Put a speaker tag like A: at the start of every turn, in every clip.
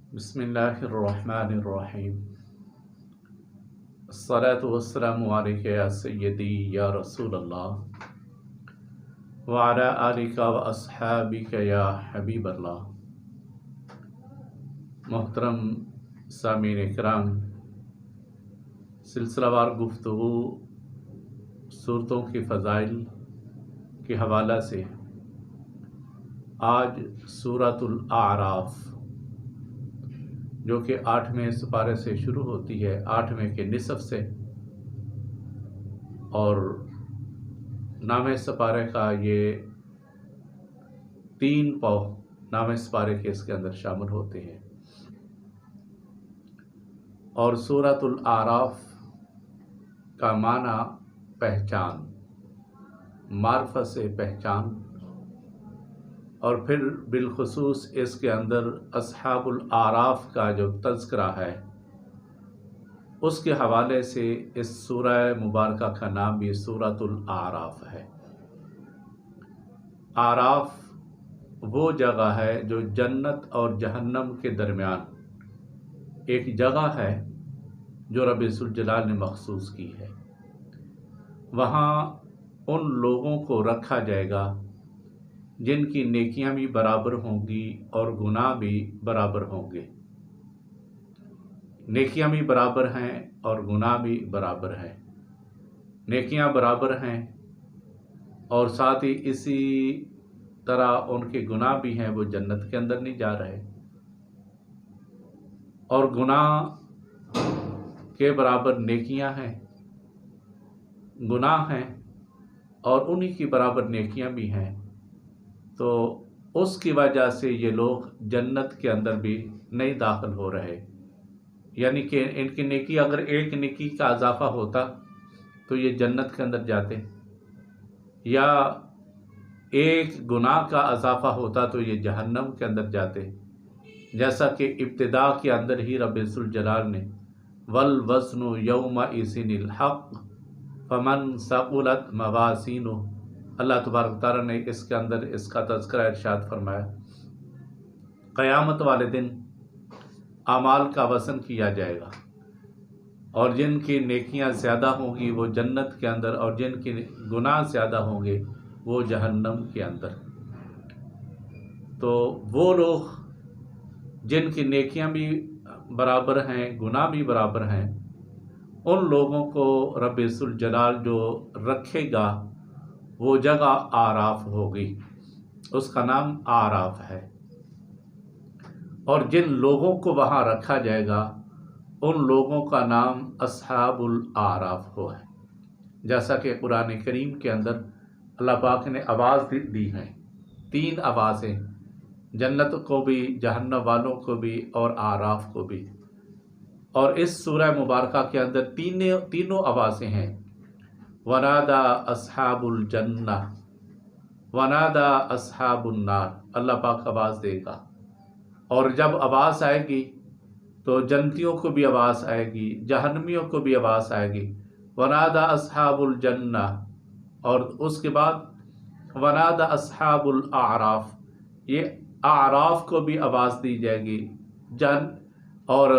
A: بسم اللہ الرحمن الرحیم الصلاة والسلام علیک یا سیدی یا رسول اللہ وعلی آلک و اصحابک یا حبیب اللہ۔ محترم سامعین اکرام، سلسلہ وار گفتگو صورتوں کی فضائل کے حوالہ سے آج سورۃ الاعراف جو کہ 8ویں سپارے سے شروع ہوتی ہے، 8ویں کے نصف سے، اور 9ویں سپارے کا یہ 3 پاؤ 9ویں سپارے کے اس کے اندر شامل ہوتے ہیں۔ اور سورۃ الاعراف کا معنی پہچان، معرفت سے پہچان، اور پھر بالخصوص اس کے اندر اصحاب الاعراف کا جو تذکرہ ہے اس کے حوالے سے اس سورہ مبارکہ کا نام بھی سورۃ الاعراف ہے۔ اعراف وہ جگہ ہے جو جنت اور جہنم کے درمیان ایک جگہ ہے جو رب ذوالجلال نے مخصوص کی ہے۔ وہاں ان لوگوں کو رکھا جائے گا جن کی نیکیاں بھی برابر ہوں گی اور گناہ بھی برابر ہوں گے۔ نیکیاں بھی برابر ہیں اور گناہ بھی برابر ہیں۔ نیکیاں برابر ہیں اور ساتھ ہی اسی طرح ان کے گناہ بھی ہیں، وہ جنت کے اندر نہیں جا رہے، اور گناہ کے برابر نیکیاں ہیں، گناہ ہیں اور انہی کی برابر نیکیاں بھی ہیں، تو اس کی وجہ سے یہ لوگ جنت کے اندر بھی نہیں داخل ہو رہے۔ یعنی کہ ان کی نیکی اگر ایک نیکی کا اضافہ ہوتا تو یہ جنت کے اندر جاتے، یا ایک گناہ کا اضافہ ہوتا تو یہ جہنم کے اندر جاتے، جیسا کہ ابتدا کے اندر ہی رب ذوالجلال نے والوزن یومئذ الحق فمن ثقلت موازینہ، اللہ تبارک تعالیٰ نے اس کے اندر اس کا تذکرہ ارشاد فرمایا، قیامت والے دن اعمال کا وزن کیا جائے گا، اور جن کی نیکیاں زیادہ ہوں گی وہ جنت کے اندر، اور جن کی گناہ زیادہ ہوں گے وہ جہنم کے اندر۔ تو وہ لوگ جن کی نیکیاں بھی برابر ہیں، گناہ بھی برابر ہیں، ان لوگوں کو رب ذوالجلال جو رکھے گا وہ جگہ اعراف ہوگی، اس کا نام اعراف ہے۔ اور جن لوگوں کو وہاں رکھا جائے گا ان لوگوں کا نام اصحاب الاعراف ہو ہے، جیسا کہ قرآن کریم کے اندر اللہ پاک نے آواز دی ہیں، 3 آوازیں، جنت کو بھی، جہنم والوں کو بھی اور اعراف کو بھی۔ اور اس سورہ مبارکہ کے اندر تینوں آوازیں ہیں، ونادى اصحاب الجنہ، ونادى اصحاب النار، اللہ پاک آواز دے گا، اور جب آواز آئے گی تو جنتیوں کو بھی آواز آئے گی، جہنمیوں کو بھی آواز آئے گی، ونادى اصحاب الجنہ، اور اس کے بعد ونادى اصحاب الاعراف، یہ اعراف کو بھی آواز دی جائے گی، اور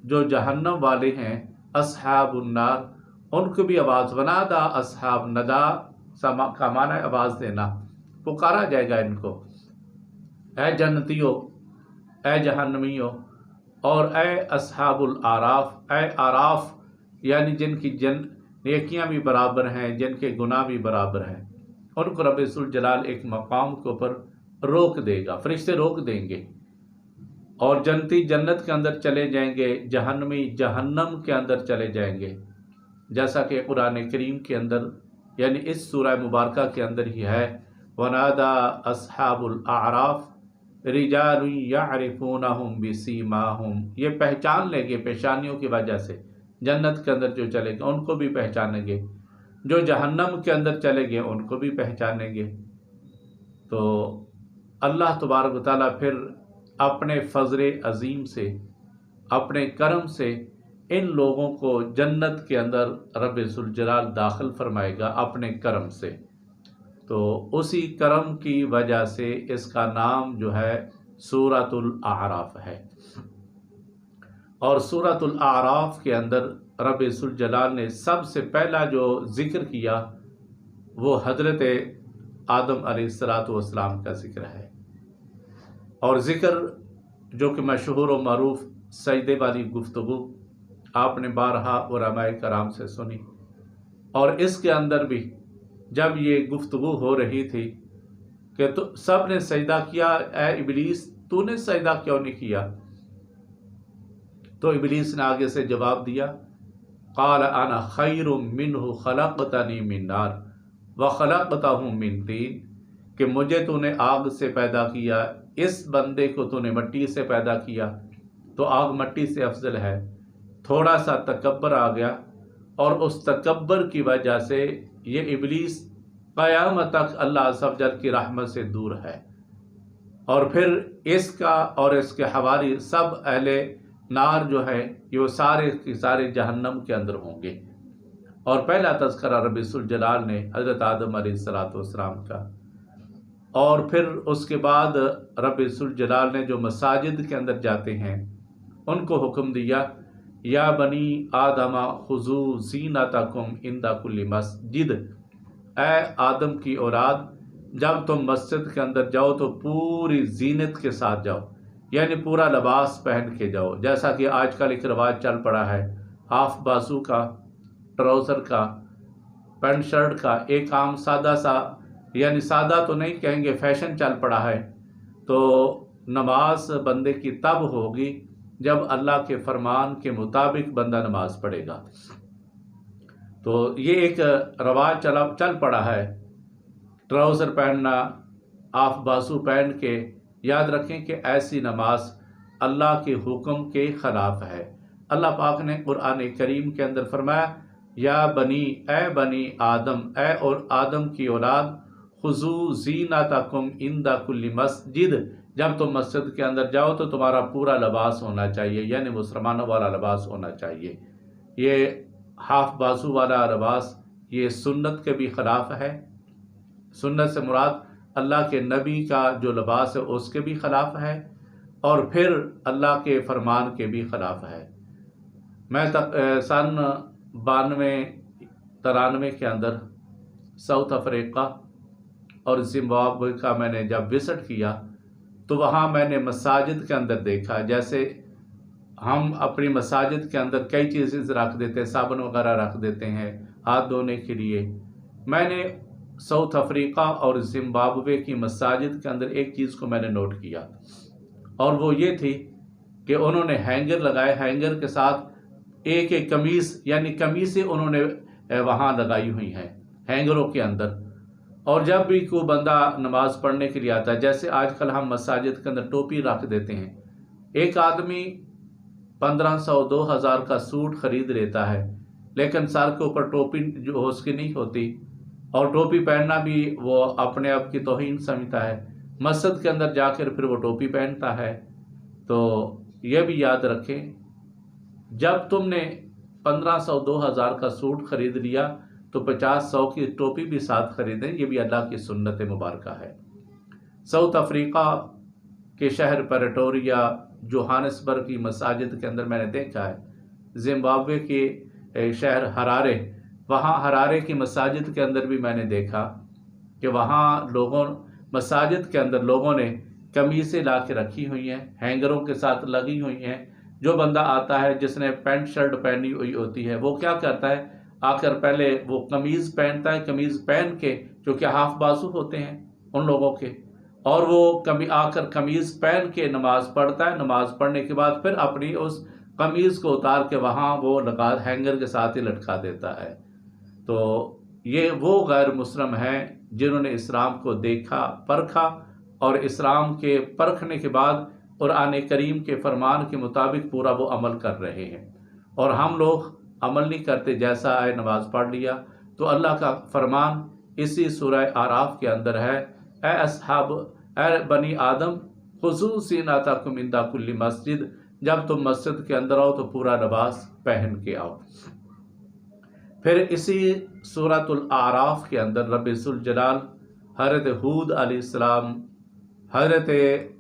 A: جو جہنم والے ہیں اصحاب النار ان کو بھی آواز، ونادى اصحاب، ندا کا معنی آواز دینا، پکارا جائے گا ان کو، اے جنتیوں، اے جہنمیوں، اور اے اصحاب الاعراف، اے اعراف، یعنی جن کی نیکیاں بھی برابر ہیں، جن کے گناہ بھی برابر ہیں، ان کو رب ذوالجلال ایک مقام کے اوپر روک دے گا، فرشتے روک دیں گے، اور جنتی جنت کے اندر چلے جائیں گے، جہنمی جہنم کے اندر چلے جائیں گے، جیسا کہ قرآن کریم کے اندر، یعنی اس سورہ مبارکہ کے اندر ہی ہے، وَنَادَى أَصْحَابُ الْأَعْرَافِ رِجَالٌ يَعْرِفُونَهُمْ بِسِيمَاهُمْ، یہ پہچان لیں گے پیشانیوں کی وجہ سے، جنت کے اندر جو چلے گے ان کو بھی پہچانیں گے، جو جہنم کے اندر چلے گے ان کو بھی پہچانیں گے۔ تو اللہ تبارک و تعالیٰ پھر اپنے فضل عظیم سے، اپنے کرم سے ان لوگوں کو جنت کے اندر رب ذوالجلال داخل فرمائے گا اپنے کرم سے۔ تو اسی کرم کی وجہ سے اس کا نام جو ہے सूरतुल आराफ है। और सूरतुल आराफ के अंदर रब इज़्ज़ुल जलाल ने सबसे पहला जो ज़िक्र किया वो हज़रत आदम अलैहिस्सलातु वस्सलाम का ज़िक्र है। और ज़िक्र जो कि मशहूर व मरूफ सजदे वाली गुफ्तगू आपने बारहा उलमाए कराम से सुनी। और इसके अंदर भी जब ये गुफ्तगू हो रही थी कि तो सब ने सजदा किया, ए इबलीस तूने सजदा क्यों नहीं किया? तो इबलीस ने आगे से जवाब दिया, क़ाल अना खैरुम मिन्हु खलक़तनी मिन नार व खलक़तहु मिन तीन, कि मुझे तूने आग से पैदा किया, इस बंदे को तूने मिट्टी से पैदा किया, तो आग मिट्टी से अफजल है। थोड़ा सा तकब्बर आ गया और उस तकब्बर की वजह से ये इबलीस क़यामत तक अल्लाह अज़्ज़ व जल की रहमत से दूर है। और फिर इसका और इसके हवारी सब अहले नार जो है ये वो सारे के सारे जहन्नम के अंदर होंगे। और पहला तज़किरा रब इज़्ज़ुल जलाल ने हज़रत आदम अलैहिस्सलातु वस्सलाम का। और फिर उसके बाद रब इज़्ज़ुल जलाल ने जो मसाजिद के अंदर जाते हैं उनको हुक्म दिया, या बनी आदमा खुज़ू ज़ीनतकुम इंदा कुल्ली मस्जिद, ए आदम की औलाद जब तुम मस्जिद के अंदर जाओ तो पूरी जीनत के साथ जाओ, यानी पूरा लिबास पहन के जाओ। जैसा कि आजकल एक रिवाज चल पड़ा है, हाफ बाजू का, ट्राउज़र का, पैंट शर्ट का, एक आम सादा सा, यानी सादा तो नहीं कहेंगे, फैशन चल पड़ा है। तो नमाज बंदे की तब होगी जब अल्लाह के फरमान के मुताबिक बंदा नमाज पढ़ेगा। तो ये एक रवाज चल पड़ा है, ट्राउज़र पहनना, हाफ बाजू पहन के। याद रखें कि ऐसी नमाज अल्लाह के हुक्म के ख़िलाफ़ है। अल्लाह पाक ने कुरान करीम के अंदर फरमाया, या बनी, ए बनी आदम, ए और आदम की औलाद, खुज़ू ज़ीनतकुम इंदा कुल्ली मस्जिद, जब तुम मस्जिद के अंदर जाओ तो तुम्हारा पूरा लिबास होना चाहिए, यानी मुसलमानों वाला लिबास होना चाहिए। ये हाफ बाजू वाला लिबास ये सुन्नत के भी ख़िलाफ़ है। सुन्नत से मुराद अल्लाह के नबी का जो लिबास है उसके भी ख़िलाफ़ है, और फिर अल्लाह के फरमान के भी ख़िलाफ़ है। मैं सन 92-93 के अंदर साउथ अफ्रीका और ज़िम्बाब्वे का मैंने जब विज़िट किया तो वहाँ मैंने मसाजिद के अंदर देखा, जैसे हम अपनी मसाजिद के अंदर कई चीज़ें रख देते हैं, साबुन वगैरह रख देते हैं हाथ धोने के लिए। मैंने साउथ अफ्रीका और ज़िम्बाब्वे की मसाजिद के अंदर एक चीज़ को मैंने नोट किया, और वो ये थी कि उन्होंने हैंगर लगाए, हैंगर के साथ एक एक कमीज़, यानी कमीज़ें उन्होंने वहाँ लगाई हुई हैं हैंगरों के अंदर। और जब भी कोई बंदा नमाज़ पढ़ने के लिए आता है, जैसे आजकल हम मसाजिद के अंदर टोपी रख देते हैं, एक आदमी 1500-2000 का सूट ख़रीद लेता है, लेकिन सर के ऊपर टोपी जो उसकी नहीं होती, और टोपी पहनना भी वो अपने आप की तौहीन समझता है। मस्जिद के अंदर जाकर फिर वो टोपी पहनता है। तो ये भी याद रखें, जब तुमने 1500-2000 का सूट ख़रीद लिया तो 50-100 की टोपी भी साथ ख़रीदें, ये भी अल्लाह की सुन्नत मुबारक है। साउथ अफ्रीका के शहर प्रेटोरिया, जोहानिसबर्ग की मसाजिद के अंदर मैंने देखा है। ज़िम्बाब्वे के शहर हरारे, वहाँ हरारे की मसाजिद के अंदर भी मैंने देखा कि वहाँ मसाजिद के अंदर लोगों ने कमीज़ें ला के रखी हुई हैं, हैंगरों के साथ लगी हुई हैं। जो बंदा आता है जिसने पैंट शर्ट पहनी हुई होती है, वो क्या करता है, आकर पहले वो कमीज़ पहनता है, कमीज़ पहन के, जो कि हाफ बाजू होते हैं उन लोगों के, और वो आकर कमीज़ पहन के नमाज़ पढ़ता है। नमाज़ पढ़ने के बाद फिर अपनी उस कमीज़ को उतार के वहाँ वो लगा हैंगर के साथ ही लटका देता है। तो ये वो गैर मुस्लिम हैं जिन्होंने इस्लाम को देखा, परखा, और इस्लाम के परखने के बाद कुरान करीम के फरमान के मुताबिक पूरा वो अमल कर रहे हैं। और हम लोग अमल नहीं करते, जैसा आए नमाज पढ़ लिया। तो अल्लाह का फरमान इसी सूरह आराफ के अंदर है, ए अस्हाब, ए बनी आदम, खुज़ू ज़ीनतकुम इंदा कुल्ली मस्जिद, जब तुम मस्जिद के अंदर आओ तो पूरा लिबास पहन के आओ। फिर इसी सूरतुल आराफ के अंदर रब इज़्ज़ुल जलाल हज़रत हूद अलैहिस्सलाम, हज़रत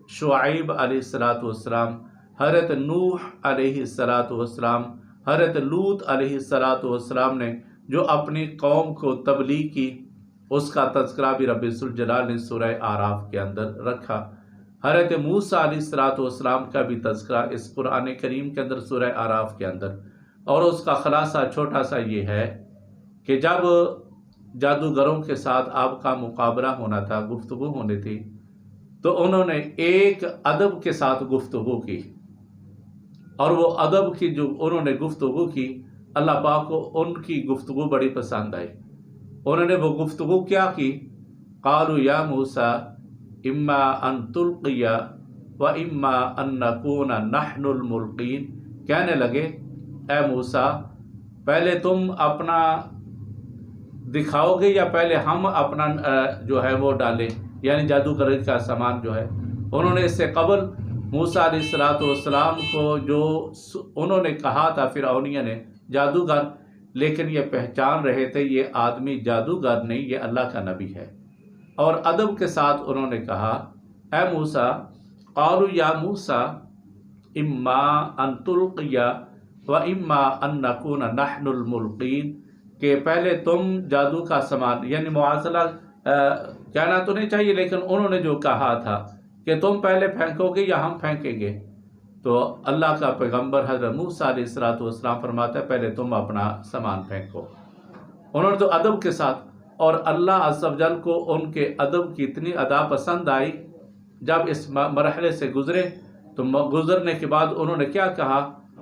A: शुआइब अलैहिस्सलाम, हज़रत नूह अलैहिस्सलाम, हज़रत लूत अलैहिस्सलाम ने जो अपनी कौम को तबलीग की, उसका तज़किरा भी रब्बुल जलाल ने सूरह आराफ के अंदर रखा। हज़रत मूसा अलैहिस्सलाम का भी तज़किरा इस कुरान करीम के अंदर सूरह आराफ के अंदर, और उसका खुलासा छोटा सा ये है कि जब जादूगरों के साथ आपका मुकाबला होना था, गुफ्तगू होनी थी, तो उन्होंने एक अदब के साथ गुफ्तगू की, और वो अदब की जो उन्होंने गुफ्तगू की, अल्लाह पाक को उनकी गुफ्तगू बड़ी पसंद आई। उन्होंने वो गुफ्तगू क्या की? क़ालू या मूसा इम्मा अन तुल्क़िया व इम्मा अन नकूना नहनुल मुल्क़ीन। कहने लगे, ए मूसा, पहले तुम अपना दिखाओगे या पहले हम अपना जो है वो डालें, यानी जादूगर का सामान जो है। उन्होंने इससे कबल मूसा अलैहिस्सलाम को जो उन्होंने कहा था फिरौनिया ने जादूगर, लेकिन ये पहचान रहे थे ये आदमी जादूगर नहीं, ये अल्लाह का नबी है। और अदब के साथ उन्होंने कहा, ए मूसा, क़ालू या मूसा इम्मा अन तुल्क़िया व इम्मा अन नकूना नहनुल मुल्क़ीन, कि पहले तुम जादू का सामान, यानी मुआसला कहना तो नहीं चाहिए, लेकिन उन्होंने जो कहा था कि तुम पहले फेंकोगे या हम फेंकेंगे, तो अल्लाह का पैगंबर हज़रत मूसा अलैहिस्सलाम फरमाता है पहले तुम अपना सामान फेंको। उन्होंने तो अदब के साथ, और अल्लाह अज़्ज़ व जल को उनके अदब की इतनी अदा पसंद आई, जब इस मरहले से गुज़रे तो गुज़रने के बाद उन्होंने क्या कहा?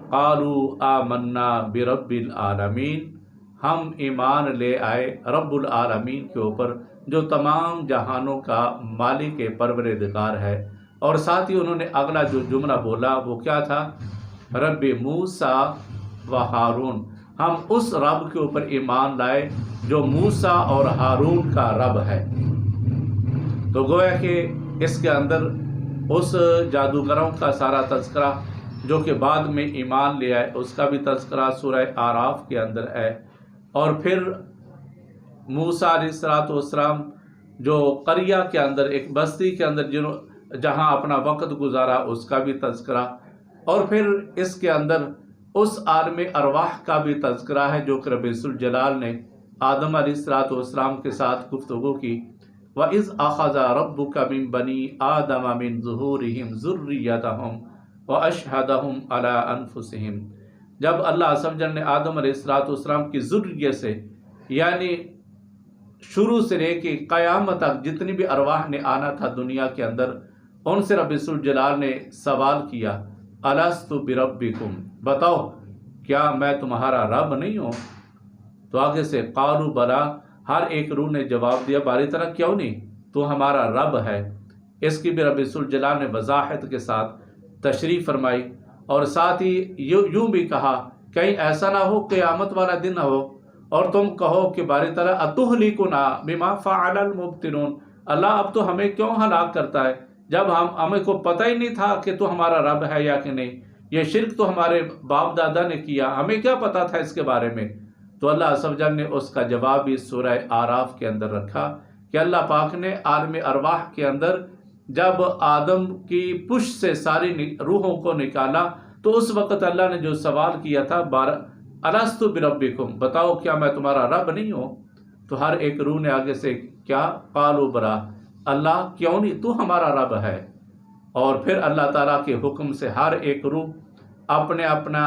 A: क़ालू आमन्ना बिरब्बिल आलमीन, हम ईमान ले आए रब्बुल आलमीन के ऊपर, जो तमाम जहानों का मालिक परवरदिगार है। और साथ ही उन्होंने अगला जो जुमला बोला वो क्या था? रब्बी मूसा व हारून, हम उस रब के ऊपर ईमान लाए जो मूसा और हारून का रब है। तो गोया कि इसके अंदर उस जादूगरों का सारा तज़किरा जो कि बाद में ईमान ले आए, उसका भी तज़किरा सूरह आराफ के अंदर है। और फिर मूसा अलैहिस्सलाम जो क़रिया के अंदर, एक बस्ती के अंदर जहाँ अपना वक़्त गुजारा, उसका भी तज़किरा। और फिर इसके अंदर उस आलम अरवाह का भी तज़किरा है जो कि रब्बुल जलाल ने आदम अलैहिस्सलाम के साथ गुफ्तगू की। व इज़ अख़ज़ रब्बुका मिन बनी आदम मिन ज़ुहूरिहिम ज़ुर्रियतहुम व अशहदहुम अला अनफुसिहिम, जब अल्लाह अज़्ज़ व जल ने आदम अलैहिस्सलाम की ज़ुर्रियत से, यानी शुरू से लेके क़यामत तक जितनी भी अरवाह ने आना था दुनिया के अंदर, उनसे रब्बुल जलाल ने सवाल किया, अलस्तु बिरब्बिकुम, बताओ क्या मैं तुम्हारा रब नहीं हूँ? तो आगे से क़ालू बला, हर एक रूह ने जवाब दिया, बारी तरह क्यों नहीं, तू हमारा रब है। इसकी भी रब्बुल जलाल ने वज़ाहत के साथ तशरीफ़ फरमाई, और साथ ही यूँ भी कहा, कहीं ऐसा ना हो क़यामत वाला दिन ना हो और तुम कहो कि बारी तरह अतुहलिकुना बिमा फ़अलल मुब्तिलून, अल्लाह अब तो हमें क्यों हलाक करता है, जब हमें को पता ही नहीं था कि तू हमारा रब है या कि नहीं। ये शिर्क तो हमारे बाप दादा ने किया, हमें क्या पता था इसके बारे में। तो अल्लाह अज़्ज़ व जल ने उसका जवाब भी सूरह आराफ के अंदर रखा कि अल्लाह पाक ने आलम अरवाह के अंदर जब आदम की पुश से सारी रूहों को निकाला, तो उस वक़्त अल्लाह ने जो सवाल किया था, अलस्तु बिरब्बिकुम, बताओ क्या मैं तुम्हारा रब नहीं हूँ? तो हर एक रूह ने आगे से क्या? क़ालू बला, अल्लाह क्यों नहीं, तू हमारा रब है। और फिर अल्लाह ताला के हुक्म से हर एक रूह अपने अपना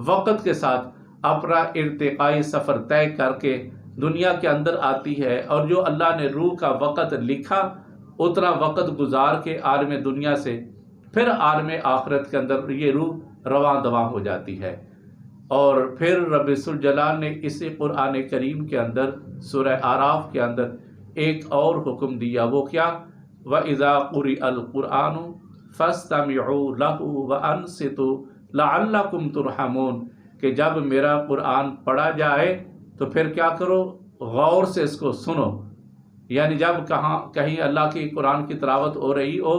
A: वक़्त के साथ अपना इर्तिक़ाई सफ़र तय करके दुनिया के अंदर आती है, और जो अल्लाह ने रूह का वक़्त लिखा उतना वक़्त गुजार के आलम दुनिया से फिर आलम आखिरत के अंदर ये रूह रवां दवां हो जाती है। और फिर रब्बुल जलाल ने इसी कुरान करीम के अंदर सूरह आराफ के अंदर एक और हुक्म दिया, वो क्या? व इज़ा क़ुरिअल क़ुरआनु फ़स्तमिऊ लहू व अंसितू लअल्लकुम तुरहमून, कि जब मेरा कुरान पढ़ा जाए तो फिर क्या करो? गौर से इसको सुनो। यानी जब कहीं अल्लाह की कुरान की तिलावत हो रही हो,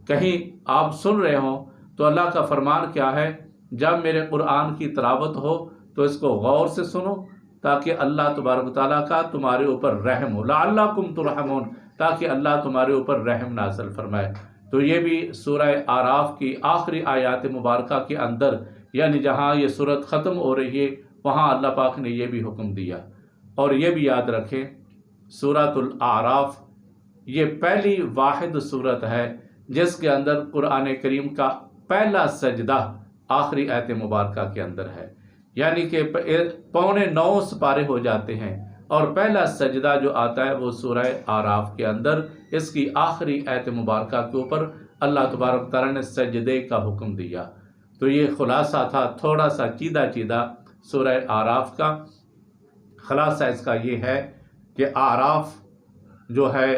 A: कहीं आप सुन रहे हो, तो अल्लाह का फरमान क्या है? जब मेरे कुरान की तिलावत हो तो इसको गौर से सुनो, ताकि अल्लाह तबारक तआला का तुम्हारे ऊपर रहम हो, लअल्लकुम तुरहमून, ताकि अल्लाह तुम्हारे ऊपर रहम नाज़िल फरमाए। تو یہ بھی سورہ آراف کی آخری آیات مبارکہ کے اندر، یعنی جہاں یہ صورت ختم ہو رہی ہے وہاں اللہ پاک نے یہ بھی حکم دیا۔ اور یہ بھی یاد رکھیں سورۃ الاعراف یہ پہلی واحد صورت ہے جس کے اندر قرآن کریم کا پہلا سجدہ آخری آیت مبارکہ کے اندر ہے، یعنی کہ 8.25 سپارے ہو جاتے ہیں اور پہلا سجدہ جو آتا ہے وہ سورہ آراف کے اندر، اس کی آخری آیت مبارکہ کے اوپر اللہ تبارک تعالیٰ نے سجدے کا حکم دیا۔ تو یہ خلاصہ تھا، تھوڑا سا چیدہ سورہ آراف کا خلاصہ اس کا یہ ہے کہ آراف جو ہے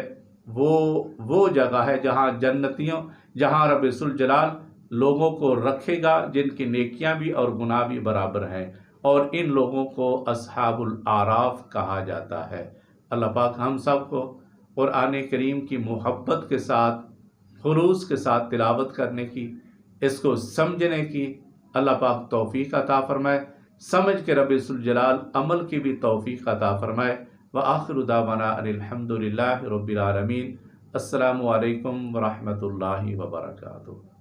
A: وہ جگہ ہے جہاں رب ذوالجلال لوگوں کو رکھے گا جن کی نیکیاں بھی اور گناہ بھی برابر ہیں، اور ان لوگوں کو اصحاب الاعراف کہا جاتا ہے۔ اللہ پاک ہم سب کو قرآن کریم کی محبت کے ساتھ، خلوص کے ساتھ تلاوت کرنے کی، اس کو سمجھنے کی اللہ پاک توفیق عطا فرمائے، سمجھ کے رب ذوالجلال عمل کی بھی توفیق عطا فرمائے۔ وآخر دعوانا ان الحمد للہ رب العالمین۔ السلام علیکم ورحمۃ اللہ وبرکاتہ۔